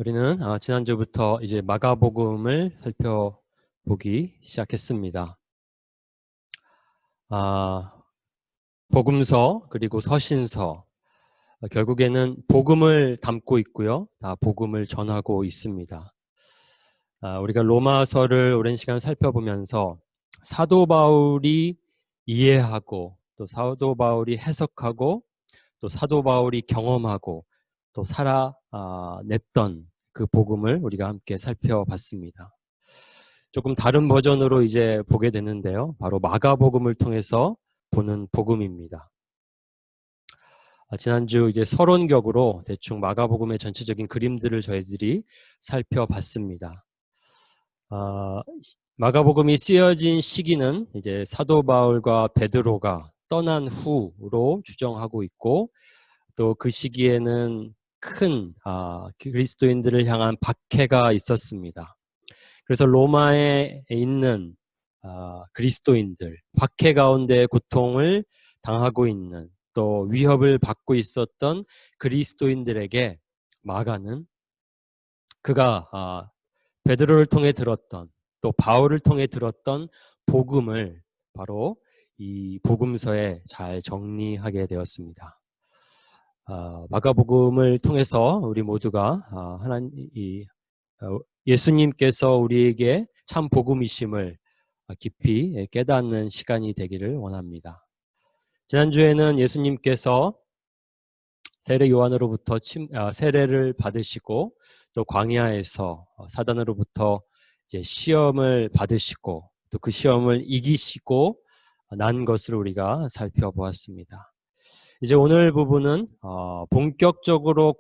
우리는 지난주부터 이제 마가복음을 살펴보기 시작했습니다. 복음서 그리고 서신서 결국에는 복음을 담고 있고요. 다 복음을 전하고 있습니다. 우리가 로마서를 오랜 시간 살펴보면서 사도 바울이 이해하고 또 사도 바울이 해석하고 또 사도 바울이 경험하고 또 살아냈던 그 복음을 우리가 함께 살펴봤습니다. 조금 다른 버전으로 이제 보게 되는데요. 바로 마가복음을 통해서 보는 복음입니다. 지난주 이제 서론격으로 대충 마가복음의 전체적인 그림들을 저희들이 살펴봤습니다. 마가복음이 쓰여진 시기는 이제 사도 바울과 베드로가 떠난 후로 추정하고 있고 또 그 시기에는 큰 그리스도인들을 향한 박해가 있었습니다. 그래서 로마에 있는 그리스도인들, 박해 가운데 고통을 당하고 있는 또 위협을 받고 있었던 그리스도인들에게 마가는 그가 베드로를 통해 들었던 또 바울을 통해 들었던 복음을 바로 이 복음서에 잘 정리하게 되었습니다. 마가복음을 통해서 우리 모두가 예수님께서 우리에게 참 복음이심을 깊이 깨닫는 시간이 되기를 원합니다. 지난주에는 예수님께서 세례 요한으로부터 세례를 받으시고 또 광야에서 사단으로부터 이제 시험을 받으시고 또 그 시험을 이기시고 난 것을 우리가 살펴보았습니다. 이제 오늘 부분은 본격적으로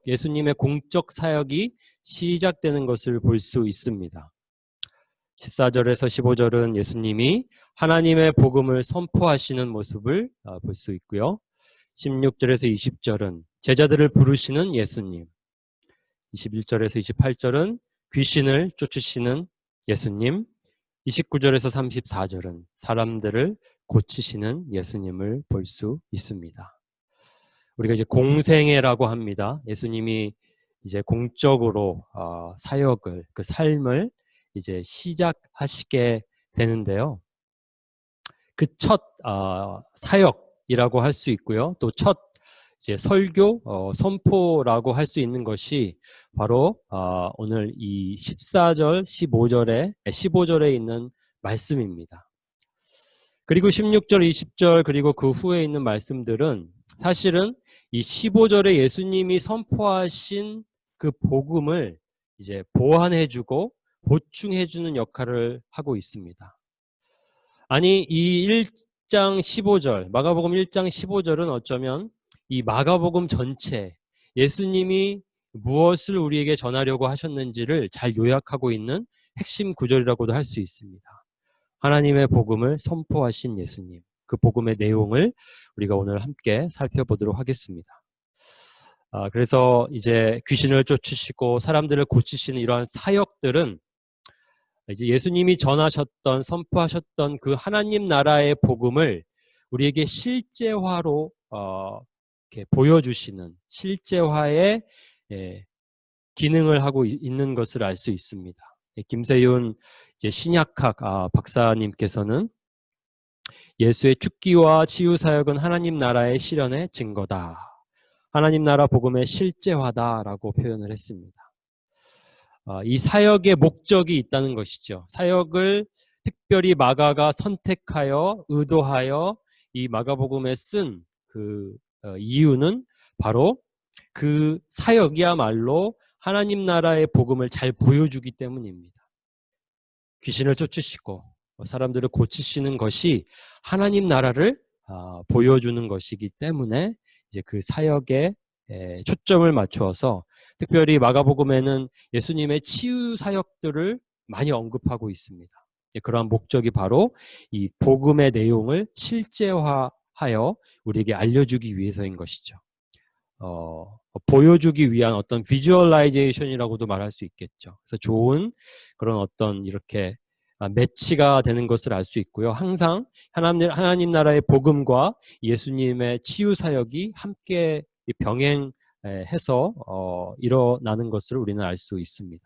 예수님의 공적 사역이 시작되는 것을 볼 수 있습니다. 14절에서 15절은 예수님이 하나님의 복음을 선포하시는 모습을 볼 수 있고요. 16절에서 20절은 제자들을 부르시는 예수님, 21절에서 28절은 귀신을 쫓으시는 예수님, 29절에서 34절은 사람들을 고치시는 예수님을 볼 수 있습니다. 우리가 이제 공생애라고 합니다. 예수님이 이제 공적으로 사역을, 그 삶을 이제 시작하시게 되는데요. 그 첫 사역이라고 할 수 있고요. 또 첫 이제 설교 선포라고 할 수 있는 것이 바로 오늘 이 14절, 15절에 있는 말씀입니다. 그리고 16절, 20절 그리고 그 후에 있는 말씀들은 사실은 이 15절에 예수님이 선포하신 그 복음을 이제 보완해주고 보충해주는 역할을 하고 있습니다. 아니 이 1장 15절, 마가복음 1장 15절은 어쩌면 이 마가복음 전체 예수님이 무엇을 우리에게 전하려고 하셨는지를 잘 요약하고 있는 핵심 구절이라고도 할 수 있습니다. 하나님의 복음을 선포하신 예수님, 그 복음의 내용을 우리가 오늘 함께 살펴보도록 하겠습니다. 그래서 이제 귀신을 쫓으시고 사람들을 고치시는 이러한 사역들은 이제 예수님이 전하셨던, 선포하셨던 그 하나님 나라의 복음을 우리에게 실제화로 이렇게 보여주시는 실제화의 기능을 하고 있는 것을 알 수 있습니다. 김세윤 이제 신약학 박사님께서는 예수의 죽기와 치유 사역은 하나님 나라의 실현의 증거다. 하나님 나라 복음의 실제화다라고 표현을 했습니다. 이 사역의 목적이 있다는 것이죠. 사역을 특별히 마가가 선택하여 의도하여 이 마가복음에 쓴 그 이유는 바로 그 사역이야말로 하나님 나라의 복음을 잘 보여주기 때문입니다. 귀신을 쫓으시고 사람들을 고치시는 것이 하나님 나라를 보여주는 것이기 때문에 이제 그 사역에 초점을 맞추어서 특별히 마가복음에는 예수님의 치유 사역들을 많이 언급하고 있습니다. 그러한 목적이 바로 이 복음의 내용을 실제화하여 우리에게 알려주기 위해서인 것이죠. 보여주기 위한 어떤 비주얼라이제이션이라고도 말할 수 있겠죠. 그래서 좋은 그런 어떤 이렇게 매치가 되는 것을 알 수 있고요. 항상 하나님 나라의 복음과 예수님의 치유 사역이 함께 병행되는 해서 일어나는 것을 우리는 알 수 있습니다.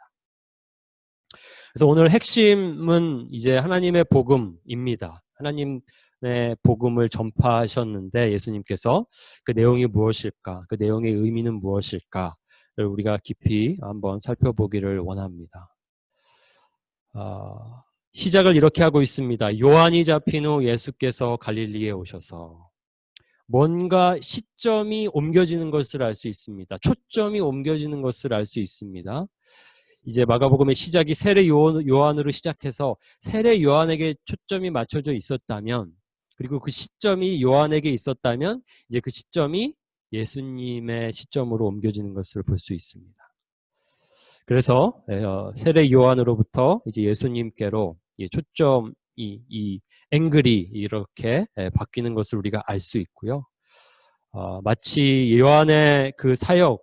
그래서 오늘 핵심은 이제 하나님의 복음입니다. 하나님의 복음을 전파하셨는데 예수님께서 그 내용이 무엇일까? 그 내용의 의미는 무엇일까를 우리가 깊이 한번 살펴보기를 원합니다. 시작을 이렇게 하고 있습니다. 요한이 잡힌 후 예수께서 갈릴리에 오셔서 뭔가 시점이 옮겨지는 것을 알 수 있습니다. 초점이 옮겨지는 것을 알 수 있습니다. 이제 마가복음의 시작이 세례 요한으로 시작해서 세례 요한에게 초점이 맞춰져 있었다면, 그리고 그 시점이 요한에게 있었다면 이제 그 시점이 예수님의 시점으로 옮겨지는 것을 볼 수 있습니다. 그래서 세례 요한으로부터 이제 예수님께로 초점이 이 앵글이 이렇게 바뀌는 것을 우리가 알 수 있고요. 마치 요한의 그 사역을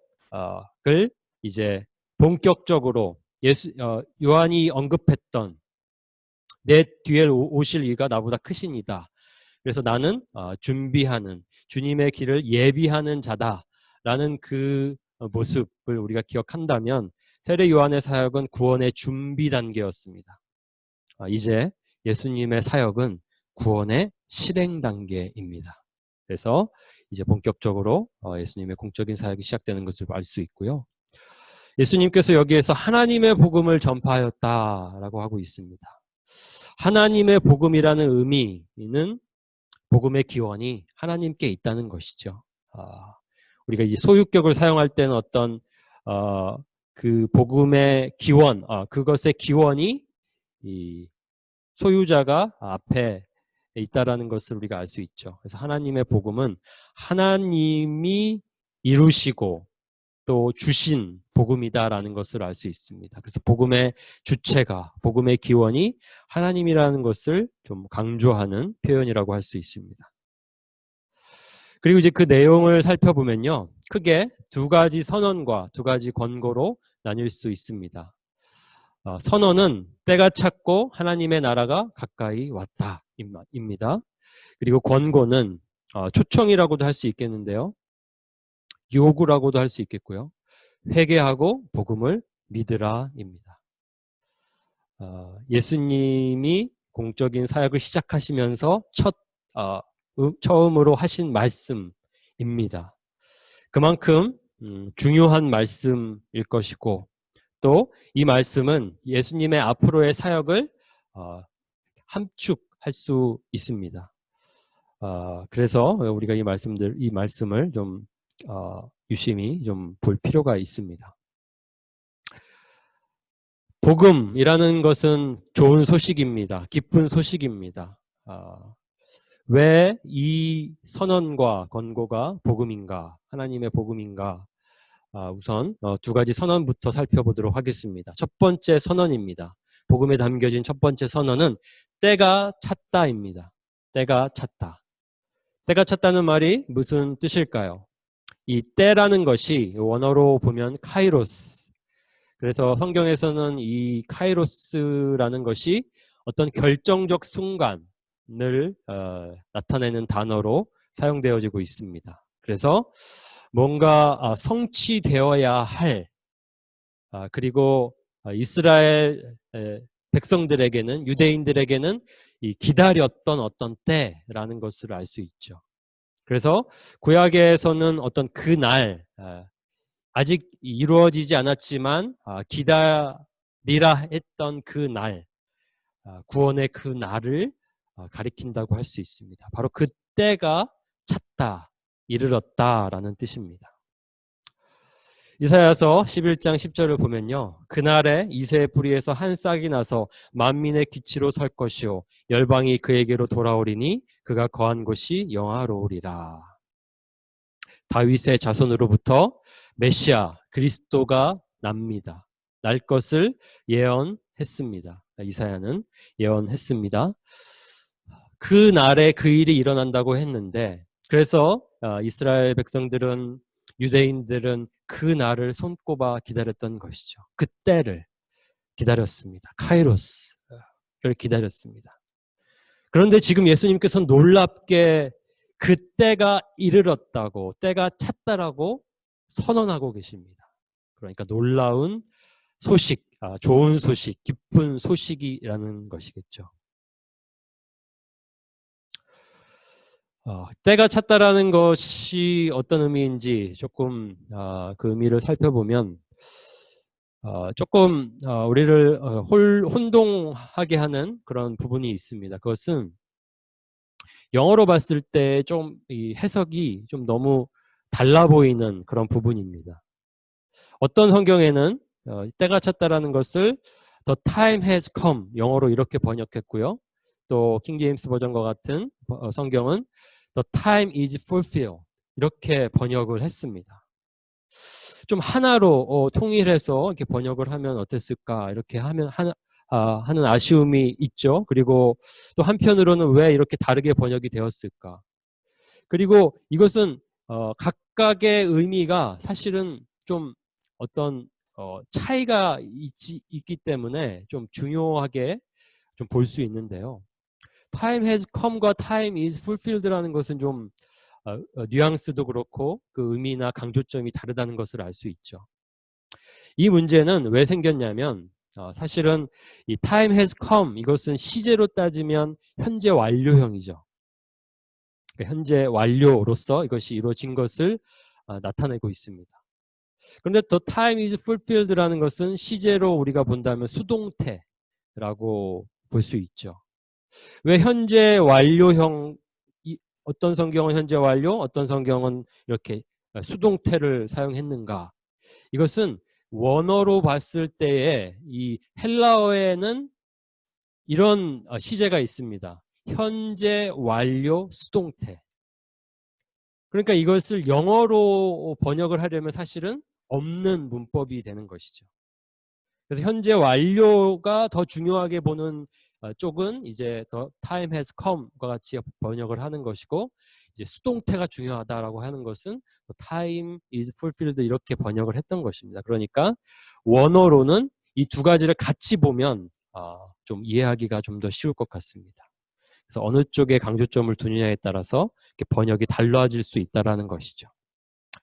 이제 본격적으로 요한이 언급했던 내 뒤에 오실 이가 나보다 크시니다. 그래서 나는 준비하는 주님의 길을 예비하는 자다라는 그 모습을 우리가 기억한다면 세례 요한의 사역은 구원의 준비 단계였습니다. 이제 예수님의 사역은 구원의 실행 단계입니다. 그래서 이제 본격적으로 예수님의 공적인 사역이 시작되는 것을 알 수 있고요. 예수님께서 여기에서 하나님의 복음을 전파하였다라고 하고 있습니다. 하나님의 복음이라는 의미는 복음의 기원이 하나님께 있다는 것이죠. 우리가 이 소유격을 사용할 때는 어떤 그 복음의 기원, 그것의 기원이 이 소유자가 앞에 있다라는 것을 우리가 알 수 있죠. 그래서 하나님의 복음은 하나님이 이루시고 또 주신 복음이다라는 것을 알 수 있습니다. 그래서 복음의 주체가, 복음의 기원이 하나님이라는 것을 좀 강조하는 표현이라고 할 수 있습니다. 그리고 이제 그 내용을 살펴보면요, 크게 두 가지 선언과 두 가지 권고로 나뉠 수 있습니다. 선언은 때가 찼고 하나님의 나라가 가까이 왔다입니다. 그리고 권고는 초청이라고도 할 수 있겠는데요, 요구라고도 할 수 있겠고요, 회개하고 복음을 믿으라입니다. 예수님이 공적인 사역을 시작하시면서 처음으로 하신 말씀입니다. 그만큼 중요한 말씀일 것이고, 또 이 말씀은 예수님의 앞으로의 사역을 함축할 수 있습니다. 그래서 우리가 이 말씀을 좀 유심히 좀 볼 필요가 있습니다. 복음이라는 것은 좋은 소식입니다. 기쁜 소식입니다. 왜 이 선언과 권고가 복음인가, 하나님의 복음인가? 우선 두 가지 선언부터 살펴보도록 하겠습니다. 첫 번째 선언입니다. 복음에 담겨진 첫 번째 선언은 때가 찼다입니다. 때가 찼다. 때가 찼다는 말이 무슨 뜻일까요? 이 때라는 것이 원어로 보면 카이로스. 그래서 성경에서는 이 카이로스라는 것이 어떤 결정적 순간을 나타내는 단어로 사용되어지고 있습니다. 그래서 뭔가 성취되어야 할, 그리고 이스라엘 백성들에게는, 유대인들에게는 이 기다렸던 어떤 때라는 것을 알 수 있죠. 그래서 구약에서는 어떤 그 날, 아직 이루어지지 않았지만 기다리라 했던 그 날, 구원의 그 날을 가리킨다고 할 수 있습니다. 바로 그 때가 찼다, 이르렀다라는 뜻입니다. 이사야서 11장 10절을 보면요, 그날에 이새의 뿌리에서 한 싹이 나서 만민의 기치로 설 것이요 열방이 그에게로 돌아오리니 그가 거한 곳이 영화로우리라. 다윗의 자손으로부터 메시아 그리스도가 납니다. 날 것을 예언했습니다. 이사야는 예언했습니다. 그 날에 그 일이 일어난다고 했는데, 그래서 이스라엘 백성들은, 유대인들은 그 날을 손꼽아 기다렸던 것이죠. 그때를 기다렸습니다. 카이로스를 기다렸습니다. 그런데 지금 예수님께서는 놀랍게 그때가 이르렀다고, 때가 찼다라고 선언하고 계십니다. 그러니까 놀라운 소식, 좋은 소식, 기쁜 소식이라는 것이겠죠. 때가 찼다라는 것이 어떤 의미인지 조금 그 의미를 살펴보면 조금 우리를 혼동하게 하는 그런 부분이 있습니다. 그것은 영어로 봤을 때 좀 이 해석이 좀 너무 달라 보이는 그런 부분입니다. 어떤 성경에는 때가 찼다라는 것을 The time has come 영어로 이렇게 번역했고요. 또 킹제임스 버전과 같은 성경은 The time is fulfilled 이렇게 번역을 했습니다. 좀 하나로 통일해서 이렇게 번역을 하면 어땠을까 이렇게 하면 하는 아쉬움이 있죠. 그리고 또 한편으로는 왜 이렇게 다르게 번역이 되었을까? 그리고 이것은 각각의 의미가 사실은 좀 어떤 차이가 있기 때문에 좀 중요하게 좀 볼 수 있는데요. Time has come과 time is fulfilled라는 것은 좀 뉘앙스도 그렇고 그 의미나 강조점이 다르다는 것을 알 수 있죠. 이 문제는 왜 생겼냐면 사실은 이 time has come 이것은 시제로 따지면 현재 완료형이죠. 현재 완료로서 이것이 이루어진 것을 나타내고 있습니다. 그런데 the time is fulfilled라는 것은 시제로 우리가 본다면 수동태라고 볼 수 있죠. 왜 현재 완료형 어떤 성경은 현재 완료, 어떤 성경은 이렇게 수동태를 사용했는가? 이것은 원어로 봤을 때에 이 헬라어에는 이런 시제가 있습니다. 현재 완료 수동태. 그러니까 이것을 영어로 번역을 하려면 사실은 없는 문법이 되는 것이죠. 그래서 현재 완료가 더 중요하게 보는 쪽은 이제 the time has come과 같이 번역을 하는 것이고 이제 수동태가 중요하다라고 하는 것은 the time is fulfilled 이렇게 번역을 했던 것입니다. 그러니까 원어로는 이 두 가지를 같이 보면 좀 이해하기가 좀 더 쉬울 것 같습니다. 그래서 어느 쪽에 강조점을 두느냐에 따라서 번역이 달라질 수 있다라는 것이죠.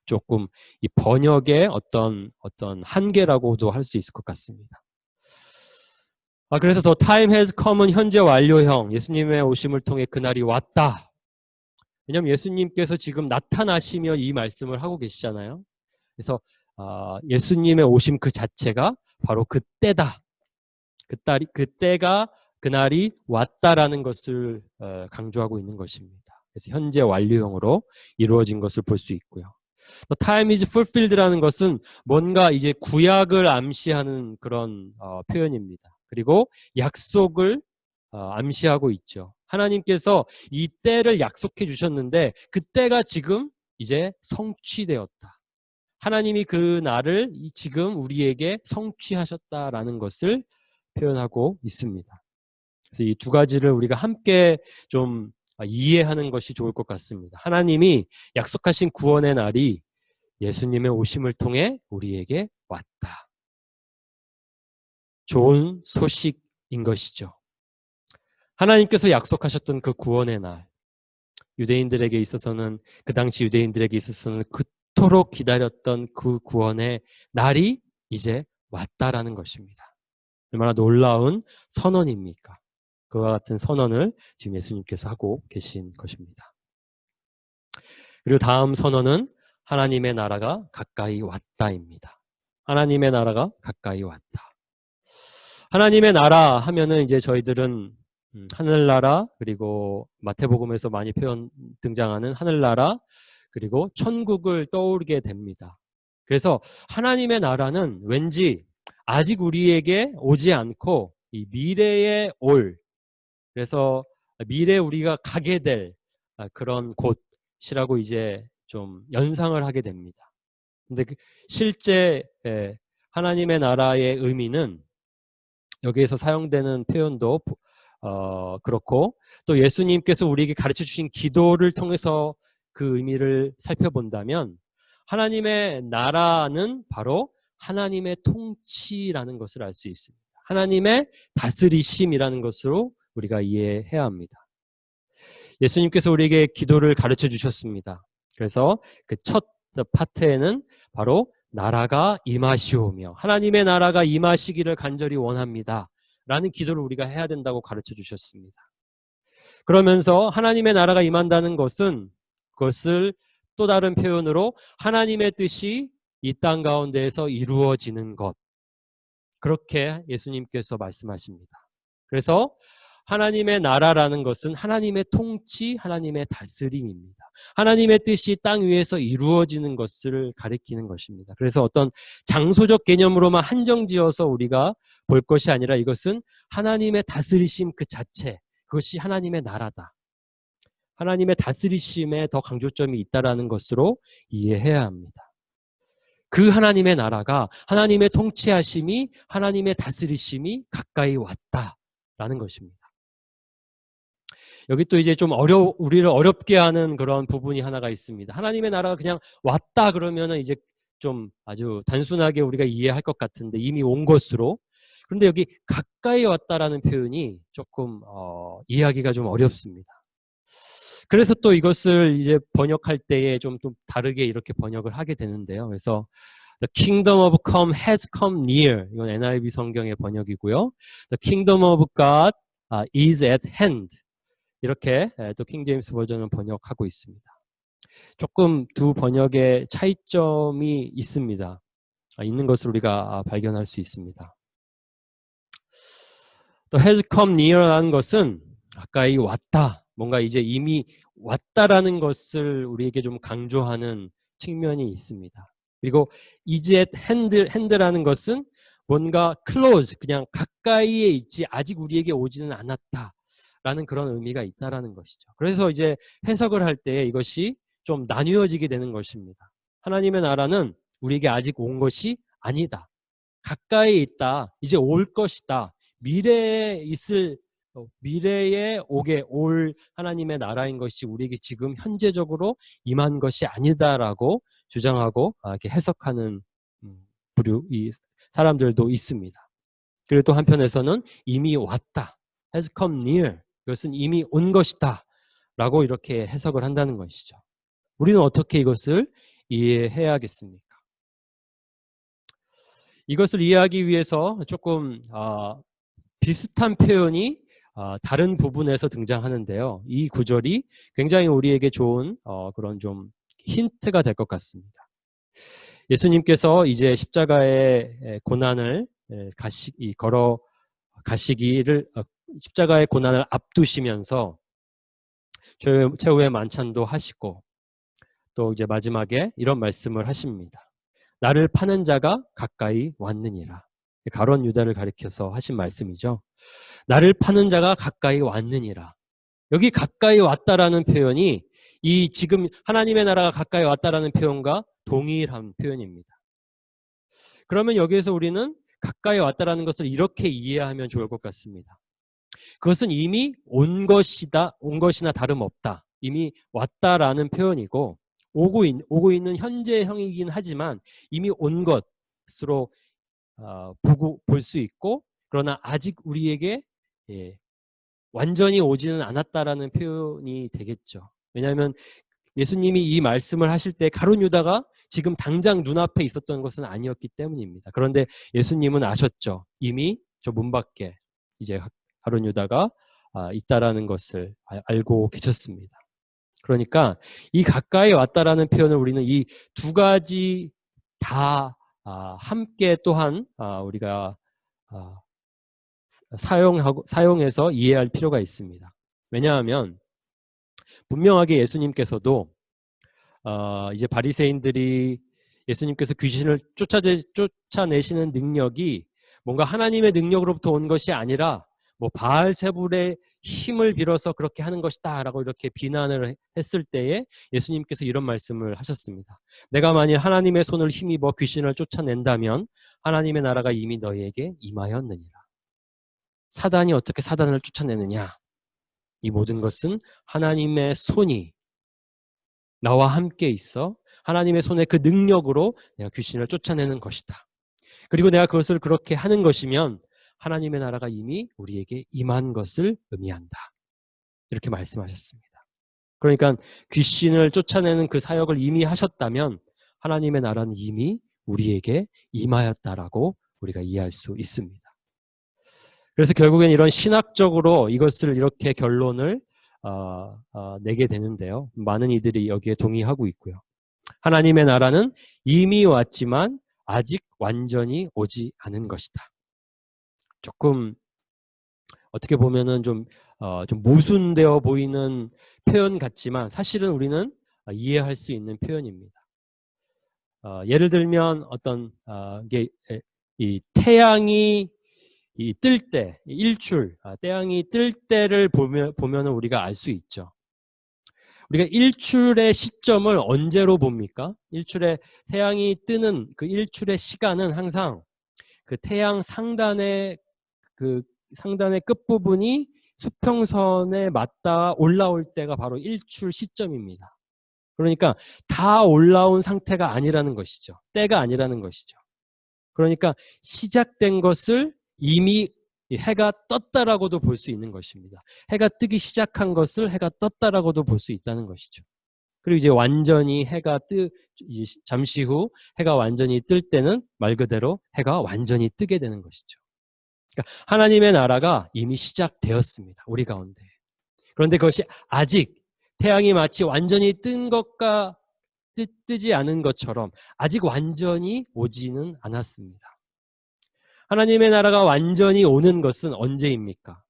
조금 이 번역의 어떤 한계라고도 할 수 있을 것 같습니다. 그래서 The time has come은 현재 완료형, 예수님의 오심을 통해 그날이 왔다. 왜냐하면 예수님께서 지금 나타나시며 이 말씀을 하고 계시잖아요. 그래서 예수님의 오심 그 자체가 바로 그때다. 그때가 그날이 왔다라는 것을 강조하고 있는 것입니다. 그래서 현재 완료형으로 이루어진 것을 볼 수 있고요. Time is fulfilled라는 것은 뭔가 이제 구약을 암시하는 그런 표현입니다. 그리고 약속을 암시하고 있죠. 하나님께서 이 때를 약속해 주셨는데 그 때가 지금 이제 성취되었다. 하나님이 그 날을 지금 우리에게 성취하셨다라는 것을 표현하고 있습니다. 그래서 이 두 가지를 우리가 함께 좀 이해하는 것이 좋을 것 같습니다. 하나님이 약속하신 구원의 날이 예수님의 오심을 통해 우리에게 왔다. 좋은 소식인 것이죠. 하나님께서 약속하셨던 그 구원의 날, 유대인들에게 있어서는 그 당시 유대인들에게 있어서는 그토록 기다렸던 그 구원의 날이 이제 왔다라는 것입니다. 얼마나 놀라운 선언입니까? 그와 같은 선언을 지금 예수님께서 하고 계신 것입니다. 그리고 다음 선언은 하나님의 나라가 가까이 왔다입니다. 하나님의 나라가 가까이 왔다. 하나님의 나라 하면은 이제 저희들은 하늘나라 그리고 마태복음에서 많이 등장하는 하늘나라 그리고 천국을 떠오르게 됩니다. 그래서 하나님의 나라는 왠지 아직 우리에게 오지 않고 이 미래에 올 그래서 미래에 우리가 가게 될 그런 곳이라고 이제 좀 연상을 하게 됩니다. 근데 실제 하나님의 나라의 의미는 여기에서 사용되는 표현도 그렇고 또 예수님께서 우리에게 가르쳐 주신 기도를 통해서 그 의미를 살펴본다면 하나님의 나라는 바로 하나님의 통치라는 것을 알 수 있습니다. 하나님의 다스리심이라는 것으로 우리가 이해해야 합니다. 예수님께서 우리에게 기도를 가르쳐 주셨습니다. 그래서 그 첫 파트에는 바로 나라가 임하시오며 하나님의 나라가 임하시기를 간절히 원합니다. 라는 기도를 우리가 해야 된다고 가르쳐 주셨습니다. 그러면서 하나님의 나라가 임한다는 것은 그것을 또 다른 표현으로 하나님의 뜻이 이 땅 가운데에서 이루어지는 것. 그렇게 예수님께서 말씀하십니다. 그래서 하나님의 나라라는 것은 하나님의 통치, 하나님의 다스림입니다. 하나님의 뜻이 땅 위에서 이루어지는 것을 가리키는 것입니다. 그래서 어떤 장소적 개념으로만 한정지어서 우리가 볼 것이 아니라 이것은 하나님의 다스리심 그 자체, 그것이 하나님의 나라다. 하나님의 다스리심에 더 강조점이 있다라는 것으로 이해해야 합니다. 그 하나님의 나라가 하나님의 통치하심이 하나님의 다스리심이 가까이 왔다라는 것입니다. 여기 또 이제 좀 우리를 어렵게 하는 그런 부분이 하나가 있습니다. 하나님의 나라가 그냥 왔다 그러면은 이제 좀 아주 단순하게 우리가 이해할 것 같은데 이미 온 것으로. 그런데 여기 가까이 왔다라는 표현이 조금 이해하기가 좀 어렵습니다. 그래서 또 이것을 이제 번역할 때에 좀 다르게 이렇게 번역을 하게 되는데요. 그래서 The kingdom of come has come near. 이건 NIV 성경의 번역이고요. The kingdom of God is at hand. 이렇게 또 킹제임스 버전은 번역하고 있습니다. 조금 두 번역의 차이점이 있습니다. 있는 것을 우리가 발견할 수 있습니다. 또 has come near라는 것은 가까이 왔다. 뭔가 이제 이미 왔다라는 것을 우리에게 좀 강조하는 측면이 있습니다. 그리고 is at hand라는 것은 뭔가 close, 그냥 가까이에 있지 아직 우리에게 오지는 않았다라는 그런 의미가 있다라는 것이죠. 그래서 이제 해석을 할 때 이것이 좀 나뉘어지게 되는 것입니다. 하나님의 나라는 우리에게 아직 온 것이 아니다. 가까이 있다. 이제 올 것이다. 미래에 올 하나님의 나라인 것이 우리에게 지금 현재적으로 임한 것이 아니다라고 주장하고 이렇게 해석하는 이 사람들도 있습니다. 그리고 또 한편에서는 이미 왔다. has come near. 이것은 이미 온 것이다. 라고 이렇게 해석을 한다는 것이죠. 우리는 어떻게 이것을 이해해야겠습니까? 이것을 이해하기 위해서 조금 비슷한 표현이 다른 부분에서 등장하는데요. 이 구절이 굉장히 우리에게 좋은 그런 좀 힌트가 될 것 같습니다. 예수님께서 이제 십자가의 고난을 걸어 가시기를 십자가의 고난을 앞두시면서 최후의 만찬도 하시고 또 이제 마지막에 이런 말씀을 하십니다. 나를 파는 자가 가까이 왔느니라. 가룟 유다를 가리켜서 하신 말씀이죠. 나를 파는 자가 가까이 왔느니라. 여기 가까이 왔다라는 표현이 이 지금 하나님의 나라가 가까이 왔다라는 표현과 동일한 표현입니다. 그러면 여기에서 우리는 가까이 왔다라는 것을 이렇게 이해하면 좋을 것 같습니다. 그것은 이미 온 것이나 다름없다. 이미 왔다라는 표현이고 오고 있는 현재형이긴 하지만 이미 온 것으로 볼 수 있고 그러나 아직 우리에게 완전히 오지는 않았다라는 표현이 되겠죠. 왜냐하면 예수님이 이 말씀을 하실 때 가룟 유다가 지금 당장 눈앞에 있었던 것은 아니었기 때문입니다. 그런데 예수님은 아셨죠. 이미 저 문 밖에 이제 가룟 유다가 있다라는 것을 알고 계셨습니다. 그러니까 이 가까이 왔다라는 표현을 우리는 이 두 가지 다 함께 또한 우리가 사용해서 이해할 필요가 있습니다. 왜냐하면 분명하게 예수님께서도 이제 바리새인들이 예수님께서 귀신을 쫓아내시는 능력이 뭔가 하나님의 능력으로부터 온 것이 아니라 뭐 바알세불의 힘을 빌어서 그렇게 하는 것이다 라고 이렇게 비난을 했을 때에 예수님께서 이런 말씀을 하셨습니다. 내가 만일 하나님의 손을 힘입어 귀신을 쫓아낸다면 하나님의 나라가 이미 너희에게 임하였느니라. 사단이 어떻게 사단을 쫓아내느냐? 이 모든 것은 하나님의 손이 나와 함께 있어 하나님의 손의 그 능력으로 내가 귀신을 쫓아내는 것이다. 그리고 내가 그것을 그렇게 하는 것이면 하나님의 나라가 이미 우리에게 임한 것을 의미한다. 이렇게 말씀하셨습니다. 그러니까 귀신을 쫓아내는 그 사역을 이미 하셨다면 하나님의 나라는 이미 우리에게 임하였다라고 우리가 이해할 수 있습니다. 그래서 결국엔 이런 신학적으로 이것을 이렇게 결론을 내게 되는데요. 많은 이들이 여기에 동의하고 있고요. 하나님의 나라는 이미 왔지만 아직 완전히 오지 않은 것이다. 조금 어떻게 보면은 좀 모순되어 보이는 표현 같지만 사실은 우리는 이해할 수 있는 표현입니다. 예를 들면 어떤 이게 이 태양이 뜰 때, 일출, 태양이 뜰 때를 보면은 우리가 알 수 있죠. 우리가 일출의 시점을 언제로 봅니까? 태양이 뜨는 그 일출의 시간은 항상 그 태양 상단의 끝부분이 수평선에 맞닿아 올라올 때가 바로 일출 시점입니다. 그러니까 다 올라온 상태가 아니라는 것이죠. 때가 아니라는 것이죠. 그러니까 시작된 것을 이미 해가 떴다라고도 볼 수 있는 것입니다. 해가 뜨기 시작한 것을 해가 떴다라고도 볼 수 있다는 것이죠. 그리고 이제 완전히 잠시 후 해가 완전히 뜰 때는 말 그대로 해가 완전히 뜨게 되는 것이죠. 그러니까 하나님의 나라가 이미 시작되었습니다. 우리 가운데. 그런데 그것이 아직 태양이 마치 완전히 뜬 것과 뜨지 않은 것처럼 아직 완전히 오지는 않았습니다. 하나님의 나라가 완전히 오는 것은 언제입니까?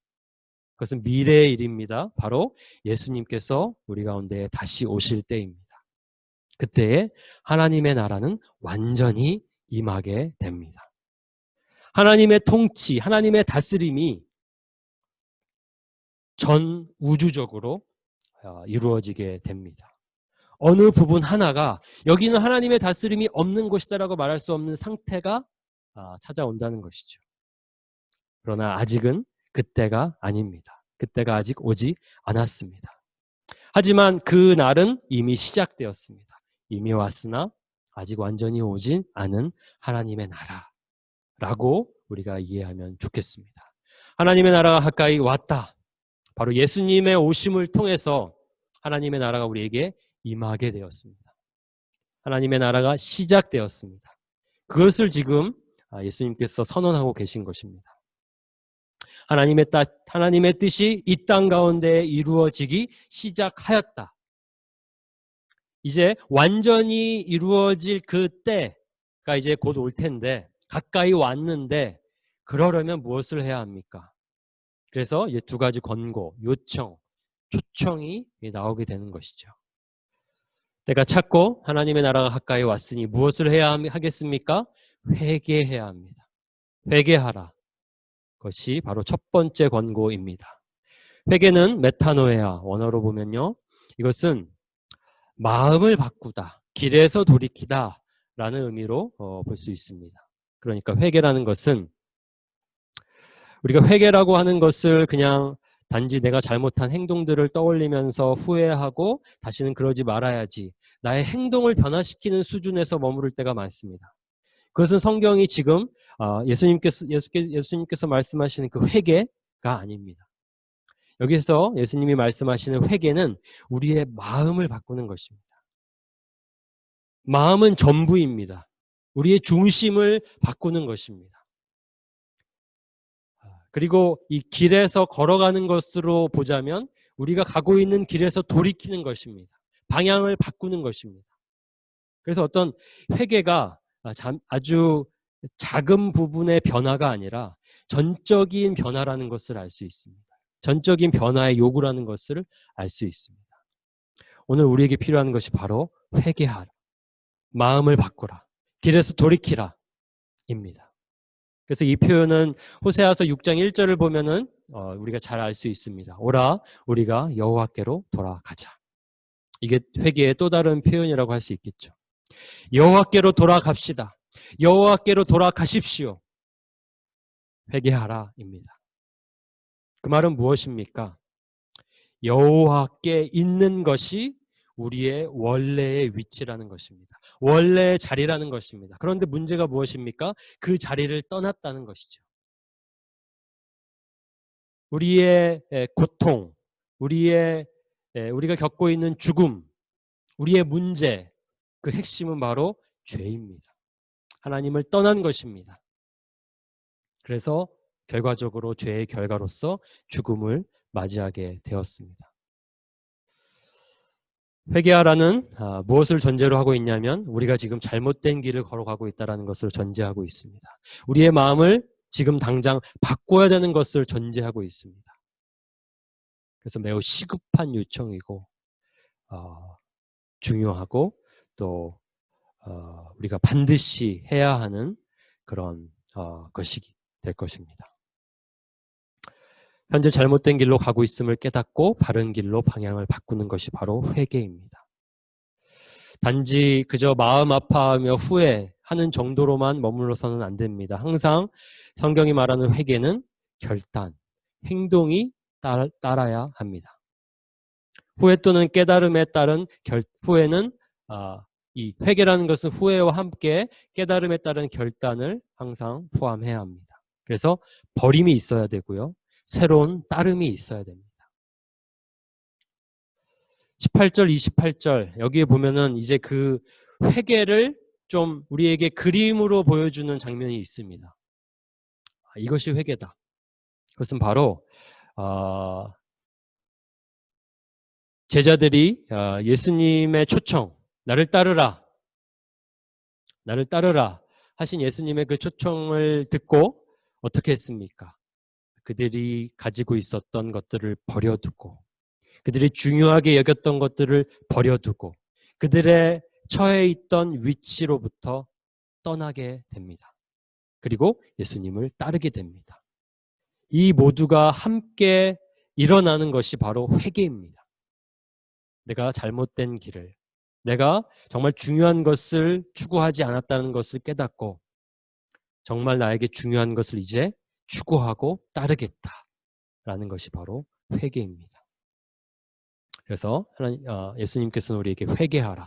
그것은 미래의 일입니다. 바로 예수님께서 우리 가운데 다시 오실 때입니다. 그때에 하나님의 나라는 완전히 임하게 됩니다. 하나님의 통치, 하나님의 다스림이 전 우주적으로 이루어지게 됩니다. 어느 부분 하나가 여기는 하나님의 다스림이 없는 곳이다라고 말할 수 없는 상태가 찾아온다는 것이죠. 그러나 아직은 그때가 아닙니다. 그때가 아직 오지 않았습니다. 하지만 그 날은 이미 시작되었습니다. 이미 왔으나 아직 완전히 오진 않은 하나님의 나라라고 우리가 이해하면 좋겠습니다. 하나님의 나라가 가까이 왔다. 바로 예수님의 오심을 통해서 하나님의 나라가 우리에게 임하게 되었습니다. 하나님의 나라가 시작되었습니다. 그것을 지금 예수님께서 선언하고 계신 것입니다. 하나님의 뜻이 이 땅 가운데 이루어지기 시작하였다. 이제 완전히 이루어질 그 때가 이제 곧 올 텐데 가까이 왔는데 그러려면 무엇을 해야 합니까? 그래서 이제 두 가지 권고, 요청, 초청이 나오게 되는 것이죠. 때가 찼고 하나님의 나라가 가까이 왔으니 무엇을 해야 하겠습니까? 회개해야 합니다. 회개하라. 그것이 바로 첫 번째 권고입니다. 회개는 메타노에아, 원어로 보면요. 이것은 마음을 바꾸다, 길에서 돌이키다 라는 의미로 볼 수 있습니다. 그러니까 회개라는 것은 우리가 회개라고 하는 것을 그냥 단지 내가 잘못한 행동들을 떠올리면서 후회하고 다시는 그러지 말아야지 나의 행동을 변화시키는 수준에서 머무를 때가 많습니다. 그것은 성경이 지금 예수님께서 말씀하시는 그 회개가 아닙니다. 여기서 예수님이 말씀하시는 회개는 우리의 마음을 바꾸는 것입니다. 마음은 전부입니다. 우리의 중심을 바꾸는 것입니다. 그리고 이 길에서 걸어가는 것으로 보자면 우리가 가고 있는 길에서 돌이키는 것입니다. 방향을 바꾸는 것입니다. 그래서 어떤 회개가 아주 작은 부분의 변화가 아니라 전적인 변화라는 것을 알 수 있습니다. 전적인 변화의 요구라는 것을 알 수 있습니다. 오늘 우리에게 필요한 것이 바로 회개하라. 마음을 바꾸라. 길에서 돌이키라. 입니다. 그래서 이 표현은 호세아서 6장 1절을 보면은 우리가 잘 알 수 있습니다. 오라 우리가 여호와께로 돌아가자. 이게 회개의 또 다른 표현이라고 할 수 있겠죠. 여호와께로 돌아갑시다. 여호와께로 돌아가십시오. 회개하라입니다. 그 말은 무엇입니까? 여호와께 있는 것이 우리의 원래의 위치라는 것입니다. 원래의 자리라는 것입니다. 그런데 문제가 무엇입니까? 그 자리를 떠났다는 것이죠. 우리의 고통, 우리가 겪고 있는 죽음, 우리의 문제, 그 핵심은 바로 죄입니다. 하나님을 떠난 것입니다. 그래서 결과적으로 죄의 결과로서 죽음을 맞이하게 되었습니다. 회개하라는 무엇을 전제로 하고 있냐면 우리가 지금 잘못된 길을 걸어가고 있다는 것을 전제하고 있습니다. 우리의 마음을 지금 당장 바꿔야 되는 것을 전제하고 있습니다. 그래서 매우 시급한 요청이고 중요하고 또 우리가 반드시 해야 하는 그런 것이 될 것입니다. 현재 잘못된 길로 가고 있음을 깨닫고 바른 길로 방향을 바꾸는 것이 바로 회개입니다. 단지 그저 마음 아파하며 후회하는 정도로만 머물러서는 안 됩니다. 항상 성경이 말하는 회개는 결단, 행동이 따라야 합니다. 후회 또는 깨달음에 따른 후회는 이 회개라는 것은 후회와 함께 깨달음에 따른 결단을 항상 포함해야 합니다. 그래서 버림이 있어야 되고요. 새로운 따름이 있어야 됩니다. 18절, 28절 여기에 보면은 이제 그 회개를 좀 우리에게 그림으로 보여주는 장면이 있습니다. 이것이 회개다. 그것은 바로 제자들이 예수님의 초청, 나를 따르라 하신 예수님의 그 초청을 듣고 어떻게 했습니까? 그들이 가지고 있었던 것들을 버려두고 그들이 중요하게 여겼던 것들을 버려두고 그들의 처해 있던 위치로부터 떠나게 됩니다. 그리고 예수님을 따르게 됩니다. 이 모두가 함께 일어나는 것이 바로 회개입니다. 내가 잘못된 길을, 내가 정말 중요한 것을 추구하지 않았다는 것을 깨닫고 정말 나에게 중요한 것을 이제 추구하고 따르겠다라는 것이 바로 회개입니다. 그래서 예수님께서는 우리에게 회개하라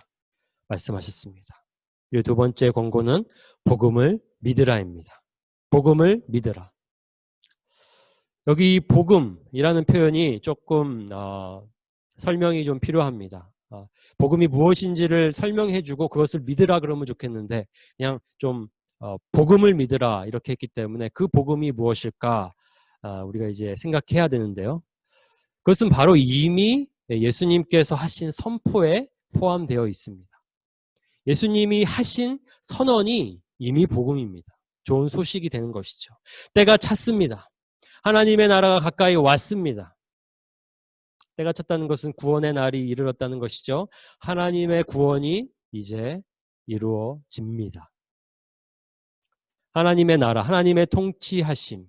말씀하셨습니다. 그리고 두 번째 권고는 복음을 믿으라입니다. 복음을 믿으라. 여기 복음이라는 표현이 조금 설명이 좀 필요합니다. 복음이 무엇인지를 설명해주고 그것을 믿으라 그러면 좋겠는데 그냥 좀 복음을 믿으라 이렇게 했기 때문에 그 복음이 무엇일까 우리가 이제 생각해야 되는데요. 그것은 바로 이미 예수님께서 하신 선포에 포함되어 있습니다. 예수님이 하신 선언이 이미 복음입니다. 좋은 소식이 되는 것이죠. 때가 찼습니다. 하나님의 나라가 가까이 왔습니다. 때가 찼다는 것은 구원의 날이 이르렀다는 것이죠. 하나님의 구원이 이제 이루어집니다. 하나님의 나라, 하나님의 통치하심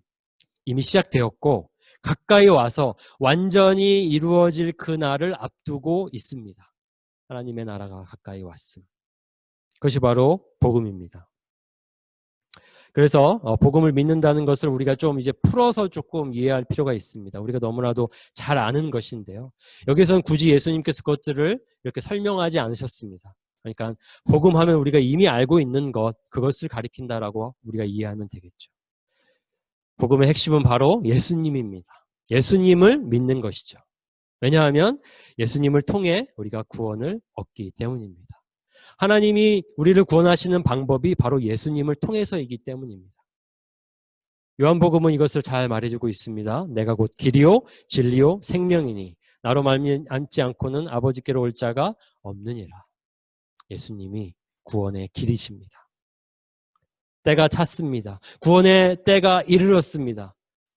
이미 시작되었고 가까이 와서 완전히 이루어질 그 날을 앞두고 있습니다. 하나님의 나라가 가까이 왔음. 그것이 바로 복음입니다. 그래서 복음을 믿는다는 것을 우리가 좀 이제 풀어서 조금 이해할 필요가 있습니다. 우리가 너무나도 잘 아는 것인데요. 여기서는 굳이 예수님께서 그것들을 이렇게 설명하지 않으셨습니다. 그러니까 복음하면 우리가 이미 알고 있는 것, 그것을 가리킨다라고 우리가 이해하면 되겠죠. 복음의 핵심은 바로 예수님입니다. 예수님을 믿는 것이죠. 왜냐하면 예수님을 통해 우리가 구원을 얻기 때문입니다. 하나님이 우리를 구원하시는 방법이 바로 예수님을 통해서이기 때문입니다. 요한복음은 이것을 잘 말해주고 있습니다. 내가 곧 길이요 진리요 생명이니 나로 말미암지 않고는 아버지께로 올 자가 없느니라. 예수님이 구원의 길이십니다. 때가 찼습니다. 구원의 때가 이르렀습니다.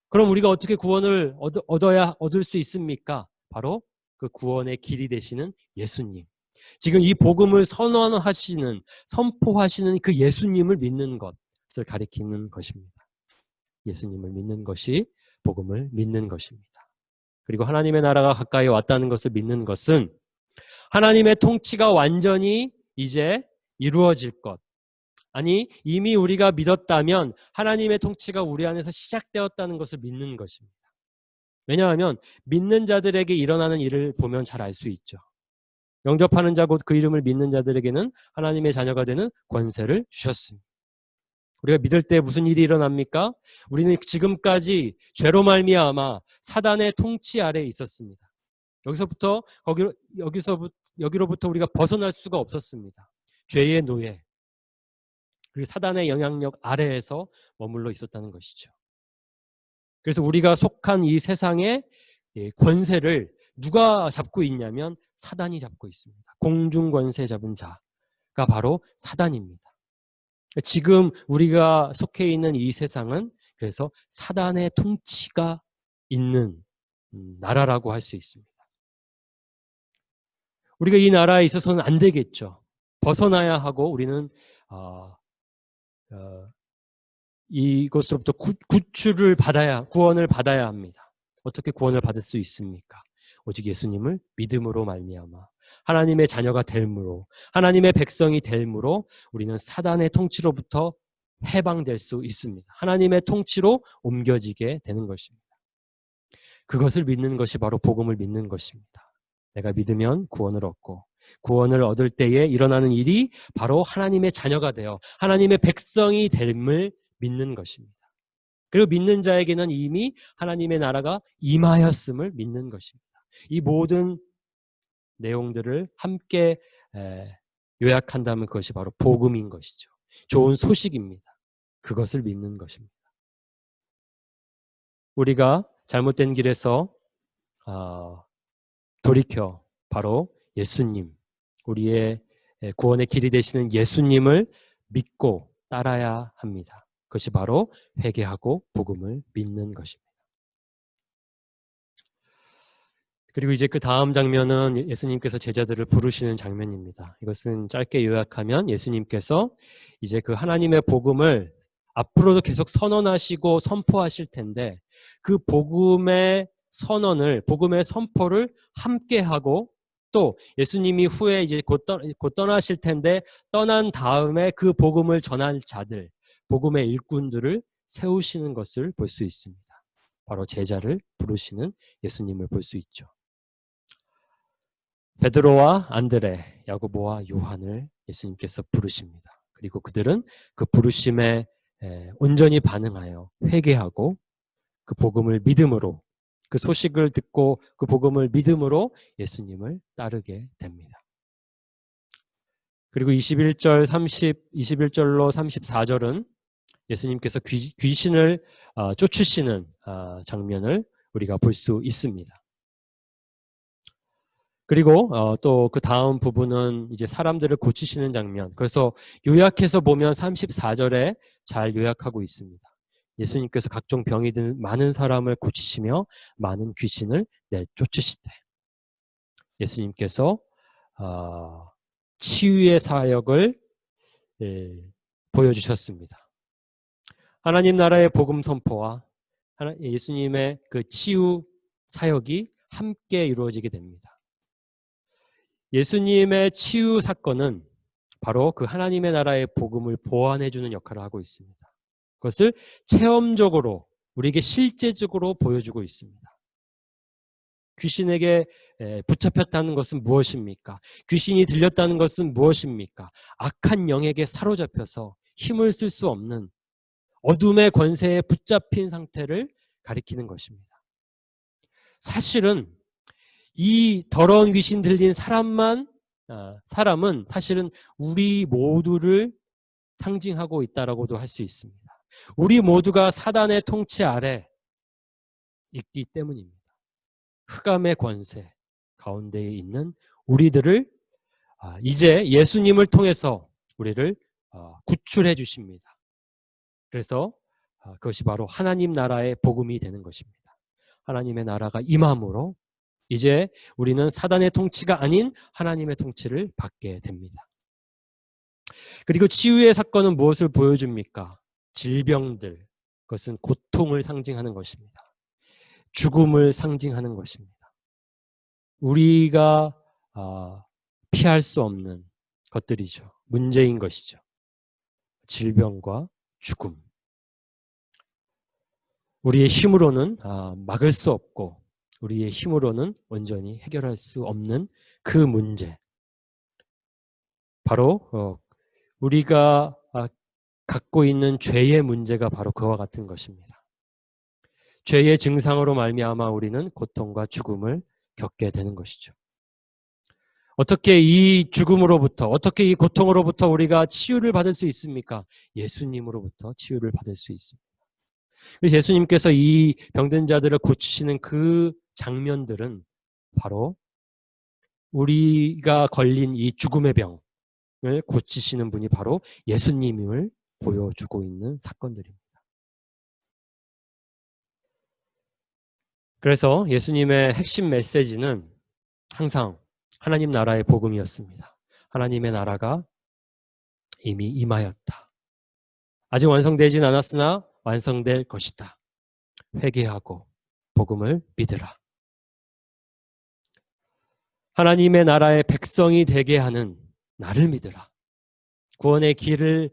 그럼 우리가 어떻게 구원을 얻을 수 있습니까? 바로 그 구원의 길이 되시는 예수님. 지금 이 복음을 선언하시는, 선포하시는 그 예수님을 믿는 것을 가리키는 것입니다. 예수님을 믿는 것이 복음을 믿는 것입니다. 그리고 하나님의 나라가 가까이 왔다는 것을 믿는 것은 하나님의 통치가 완전히 이제 이루어질 것. 아니, 이미 우리가 믿었다면 하나님의 통치가 우리 안에서 시작되었다는 것을 믿는 것입니다. 왜냐하면 믿는 자들에게 일어나는 일을 보면 잘 알 수 있죠. 영접하는 자 곧 그 이름을 믿는 자들에게는 하나님의 자녀가 되는 권세를 주셨습니다. 우리가 믿을 때 무슨 일이 일어납니까? 우리는 지금까지 죄로 말미암아 사단의 통치 아래에 있었습니다. 여기로부터 우리가 벗어날 수가 없었습니다. 죄의 노예, 그리고 사단의 영향력 아래에서 머물러 있었다는 것이죠. 그래서 우리가 속한 이 세상의 권세를 누가 잡고 있냐면 사단이 잡고 있습니다. 공중 권세 잡은 자가 바로 사단입니다. 지금 우리가 속해 있는 이 세상은 그래서 사단의 통치가 있는 나라라고 할 수 있습니다. 우리가 이 나라에 있어서는 안 되겠죠. 벗어나야 하고 우리는 이것으로부터 구원을 받아야 합니다. 어떻게 구원을 받을 수 있습니까? 오직 예수님을 믿음으로 말미암아 하나님의 자녀가 됨으로 하나님의 백성이 됨으로 우리는 사단의 통치로부터 해방될 수 있습니다. 하나님의 통치로 옮겨지게 되는 것입니다. 그것을 믿는 것이 바로 복음을 믿는 것입니다. 내가 믿으면 구원을 얻고 구원을 얻을 때에 일어나는 일이 바로 하나님의 자녀가 되어 하나님의 백성이 됨을 믿는 것입니다. 그리고 믿는 자에게는 이미 하나님의 나라가 임하였음을 믿는 것입니다. 이 모든 내용들을 함께 요약한다면 그것이 바로 복음인 것이죠. 좋은 소식입니다. 그것을 믿는 것입니다. 우리가 잘못된 길에서 돌이켜 바로 예수님, 우리의 구원의 길이 되시는 예수님을 믿고 따라야 합니다. 그것이 바로 회개하고 복음을 믿는 것입니다. 그리고 이제 그 다음 장면은 예수님께서 제자들을 부르시는 장면입니다. 이것은 짧게 요약하면 예수님께서 이제 그 하나님의 복음을 앞으로도 계속 선언하시고 선포하실 텐데 그 복음의 선언을, 복음의 선포를 함께하고 또 예수님이 후에 이제 곧 떠나실 텐데 떠난 다음에 그 복음을 전할 자들, 복음의 일꾼들을 세우시는 것을 볼 수 있습니다. 바로 제자를 부르시는 예수님을 볼 수 있죠. 베드로와 안드레, 야고보와 요한을 예수님께서 부르십니다. 그리고 그들은 그 부르심에 온전히 반응하여 회개하고 그 복음을 믿음으로 그 소식을 듣고 그 복음을 믿음으로 예수님을 따르게 됩니다. 그리고 21절로 34절은 예수님께서 귀신을 쫓으시는 장면을 우리가 볼 수 있습니다. 그리고 또 그 다음 부분은 이제 사람들을 고치시는 장면. 그래서 요약해서 보면 34절에 잘 요약하고 있습니다. 예수님께서 각종 병이 든 많은 사람을 고치시며 많은 귀신을 내쫓으시되 예수님께서 치유의 사역을 보여주셨습니다. 하나님 나라의 복음 선포와 예수님의 그 치유 사역이 함께 이루어지게 됩니다. 예수님의 치유 사건은 바로 그 하나님의 나라의 복음을 보완해주는 역할을 하고 있습니다. 그것을 체험적으로 우리에게 실제적으로 보여주고 있습니다. 귀신에게 붙잡혔다는 것은 무엇입니까? 귀신이 들렸다는 것은 무엇입니까? 악한 영에게 사로잡혀서 힘을 쓸 수 없는 어둠의 권세에 붙잡힌 상태를 가리키는 것입니다. 사실은 이 더러운 귀신 들린 사람은 사실은 우리 모두를 상징하고 있다라고도 할 수 있습니다. 우리 모두가 사단의 통치 아래 있기 때문입니다. 흑암의 권세 가운데에 있는 우리들을 이제 예수님을 통해서 우리를 구출해 주십니다. 그래서 그것이 바로 하나님 나라의 복음이 되는 것입니다. 하나님의 나라가 임함으로 이제 우리는 사단의 통치가 아닌 하나님의 통치를 받게 됩니다. 그리고 치유의 사건은 무엇을 보여줍니까? 질병들, 그것은 고통을 상징하는 것입니다. 죽음을 상징하는 것입니다. 우리가 피할 수 없는 것들이죠. 문제인 것이죠. 질병과 죽음. 우리의 힘으로는 막을 수 없고 우리의 힘으로는 온전히 해결할 수 없는 그 문제. 바로 우리가 갖고 있는 죄의 문제가 바로 그와 같은 것입니다. 죄의 증상으로 말미암아 우리는 고통과 죽음을 겪게 되는 것이죠. 어떻게 이 죽음으로부터, 어떻게 이 고통으로부터 우리가 치유를 받을 수 있습니까? 예수님으로부터 치유를 받을 수 있습니다. 그래서 예수님께서 이 병든 자들을 고치시는 그 장면들은 바로 우리가 걸린 이 죽음의 병을 고치시는 분이 바로 예수님임을 보여주고 있는 사건들입니다. 그래서 예수님의 핵심 메시지는 항상 하나님 나라의 복음이었습니다. 하나님의 나라가 이미 임하였다. 아직 완성되진 않았으나 완성될 것이다. 회개하고 복음을 믿으라. 하나님의 나라의 백성이 되게 하는 나를 믿으라. 구원의 길인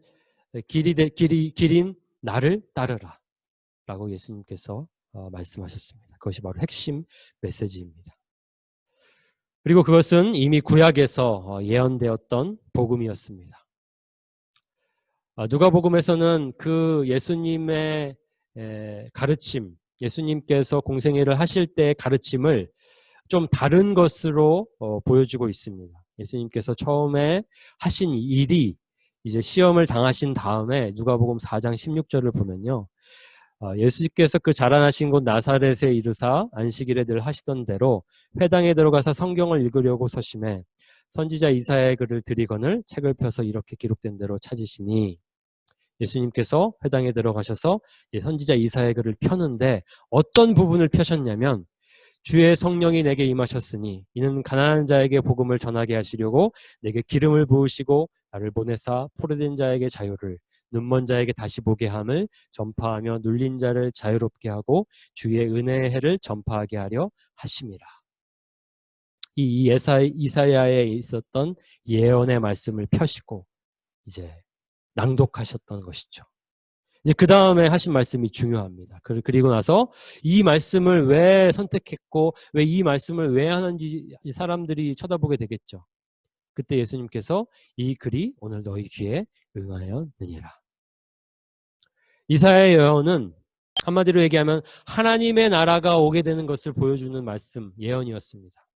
나를 따르라. 라고 예수님께서 말씀하셨습니다. 그것이 바로 핵심 메시지입니다. 그리고 그것은 이미 구약에서 예언되었던 복음이었습니다. 누가복음에서는 그 예수님의 가르침, 예수님께서 공생애를 하실 때의 가르침을 좀 다른 것으로 보여주고 있습니다. 예수님께서 처음에 하신 일이 이제 시험을 당하신 다음에 누가복음 4장 16절을 보면요. 예수님께서 그 자라나신 곳 나사렛에 이르사 안식일에 늘 하시던 대로 회당에 들어가서 성경을 읽으려고 서심해 선지자 이사야의 글을 들이거늘 책을 펴서 이렇게 기록된 대로 찾으시니 예수님께서 회당에 들어가셔서 선지자 이사야의 글을 펴는데 어떤 부분을 펴셨냐면 주의 성령이 내게 임하셨으니 이는 가난한 자에게 복음을 전하게 하시려고 내게 기름을 부으시고 나를 보내사 포로된 자에게 자유를 눈먼 자에게 다시 보게 함을 전파하며 눌린 자를 자유롭게 하고 주의 은혜의 해를 전파하게 하려 하심이라. 이 이사야에 있었던 예언의 말씀을 펴시고 이제 낭독하셨던 것이죠. 이제 그 다음에 하신 말씀이 중요합니다. 그리고 나서 이 말씀을 왜 선택했고 왜 이 말씀을 왜 하는지 사람들이 쳐다보게 되겠죠. 그때 예수님께서 이 글이 오늘 너희 귀에 응하였느니라. 이사야의 예언은 한마디로 얘기하면 하나님의 나라가 오게 되는 것을 보여주는 말씀, 예언이었습니다.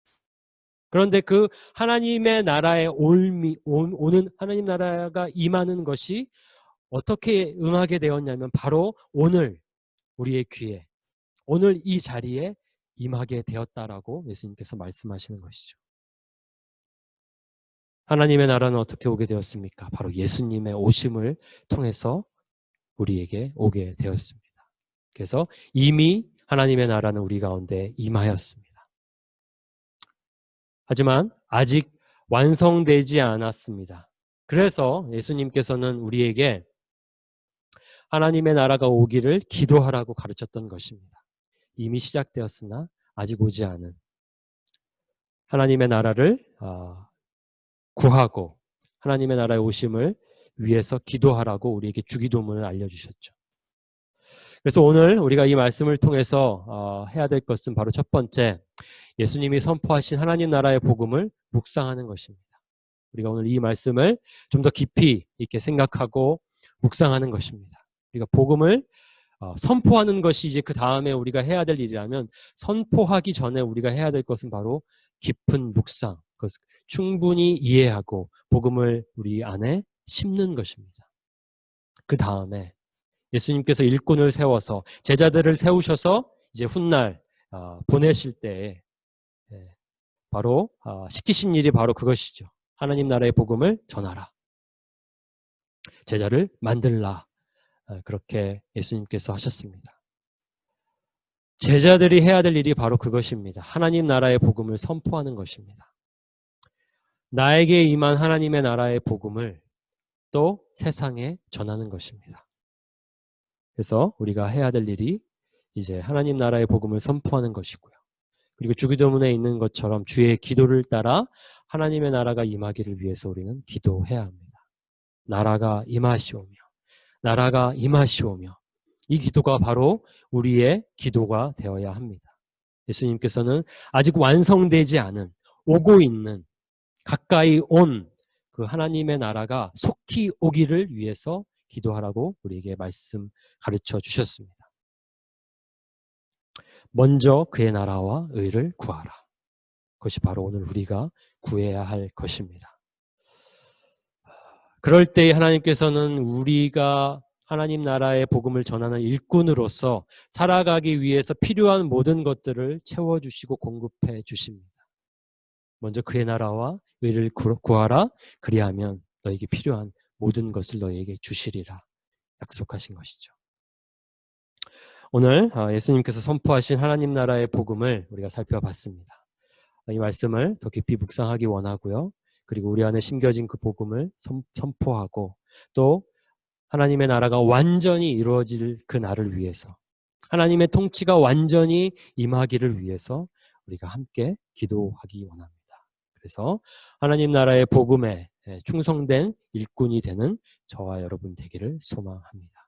그런데 그 하나님의 나라에 오는 하나님 나라가 임하는 것이 어떻게 응하게 되었냐면 바로 오늘 우리의 귀에 오늘 이 자리에 임하게 되었다라고 예수님께서 말씀하시는 것이죠. 하나님의 나라는 어떻게 오게 되었습니까? 바로 예수님의 오심을 통해서 우리에게 오게 되었습니다. 그래서 이미 하나님의 나라는 우리 가운데 임하였습니다. 하지만 아직 완성되지 않았습니다. 그래서 예수님께서는 우리에게 하나님의 나라가 오기를 기도하라고 가르쳤던 것입니다. 이미 시작되었으나 아직 오지 않은 하나님의 나라를 구하고 하나님의 나라의 오심을 위해서 기도하라고 우리에게 주기도문을 알려주셨죠. 그래서 오늘 우리가 이 말씀을 통해서 해야 될 것은 바로 첫 번째, 예수님이 선포하신 하나님 나라의 복음을 묵상하는 것입니다. 우리가 오늘 이 말씀을 좀 더 깊이 있게 생각하고 묵상하는 것입니다. 우리가 복음을 선포하는 것이 이제 그 다음에 우리가 해야 될 일이라면 선포하기 전에 우리가 해야 될 것은 바로 깊은 묵상, 충분히 이해하고 복음을 우리 안에 심는 것입니다. 그 다음에 예수님께서 일꾼을 세워서 제자들을 세우셔서 이제 훗날 보내실 때에 바로 시키신 일이 바로 그것이죠. 하나님 나라의 복음을 전하라. 제자를 만들라. 그렇게 예수님께서 하셨습니다. 제자들이 해야 될 일이 바로 그것입니다. 하나님 나라의 복음을 선포하는 것입니다. 나에게 임한 하나님의 나라의 복음을 또 세상에 전하는 것입니다. 그래서 우리가 해야 될 일이 이제 하나님 나라의 복음을 선포하는 것이고요. 그리고 주기도문에 있는 것처럼 주의 기도를 따라 하나님의 나라가 임하기를 위해서 우리는 기도해야 합니다. 나라가 임하시오며 나라가 임하시오며 이 기도가 바로 우리의 기도가 되어야 합니다. 예수님께서는 아직 완성되지 않은 오고 있는 가까이 온 그 하나님의 나라가 속히 오기를 위해서 기도하라고 우리에게 말씀 가르쳐 주셨습니다. 먼저 그의 나라와 의를 구하라. 그것이 바로 오늘 우리가 구해야 할 것입니다. 그럴 때 하나님께서는 우리가 하나님 나라의 복음을 전하는 일꾼으로서 살아가기 위해서 필요한 모든 것들을 채워주시고 공급해 주십니다. 먼저 그의 나라와 의를 구하라. 그리하면 너에게 필요한 모든 것을 너에게 주시리라 약속하신 것이죠. 오늘 예수님께서 선포하신 하나님 나라의 복음을 우리가 살펴봤습니다. 이 말씀을 더 깊이 묵상하기 원하고요. 그리고 우리 안에 심겨진 그 복음을 선포하고 또 하나님의 나라가 완전히 이루어질 그 날을 위해서 하나님의 통치가 완전히 임하기를 위해서 우리가 함께 기도하기 원합니다. 그래서 하나님 나라의 복음에 충성된 일꾼이 되는 저와 여러분 되기를 소망합니다.